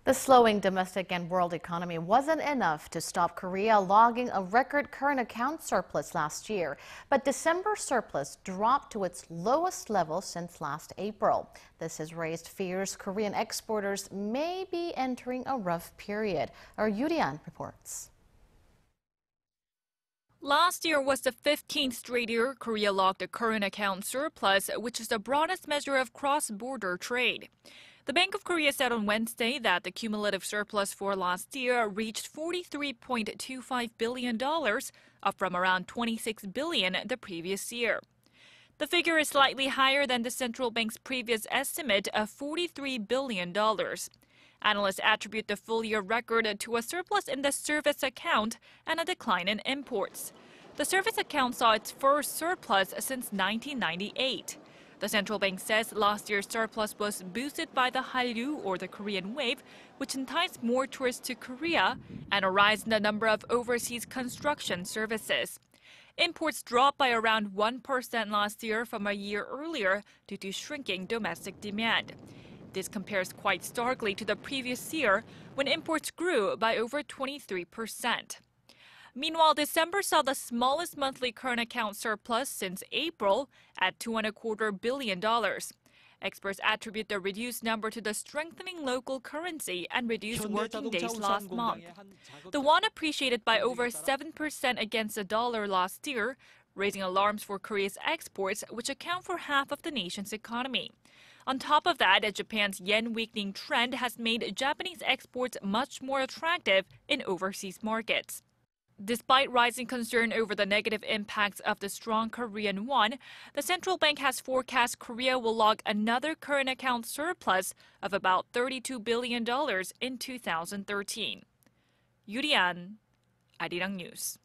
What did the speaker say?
The slowing domestic and world economy wasn't enough to stop Korea logging a record current account surplus last year. But December surplus dropped to its lowest level since last April. This has raised fears Korean exporters may be entering a rough period. Our Yoo Li-an reports. Last year was the 15th straight year Korea logged a current account surplus, which is the broadest measure of cross-border trade. The Bank of Korea said on Wednesday that the cumulative surplus for last year reached $43.25 billion, up from around $26 billion the previous year. The figure is slightly higher than the central bank's previous estimate of $43 billion. Analysts attribute the full-year record to a surplus in the service account and a decline in imports. The service account saw its first surplus since 1998. The central bank says last year's surplus was boosted by the Hallyu, or the Korean wave, which enticed more tourists to Korea, and a rise in the number of overseas construction services. Imports dropped by around 1% last year from a year earlier due to shrinking domestic demand. This compares quite starkly to the previous year, when imports grew by over 23%. Meanwhile, December saw the smallest monthly current account surplus since April at $2.25 billion. Experts attribute the reduced number to the strengthening local currency and reduced working days last month. The won appreciated by over 7% against the dollar last year, raising alarms for Korea's exports, which account for half of the nation's economy. On top of that, Japan's yen weakening trend has made Japanese exports much more attractive in overseas markets. Despite rising concern over the negative impacts of the strong Korean won, the central bank has forecast Korea will log another current account surplus of about $32 billion in 2013. Yoo Li-an, Arirang News.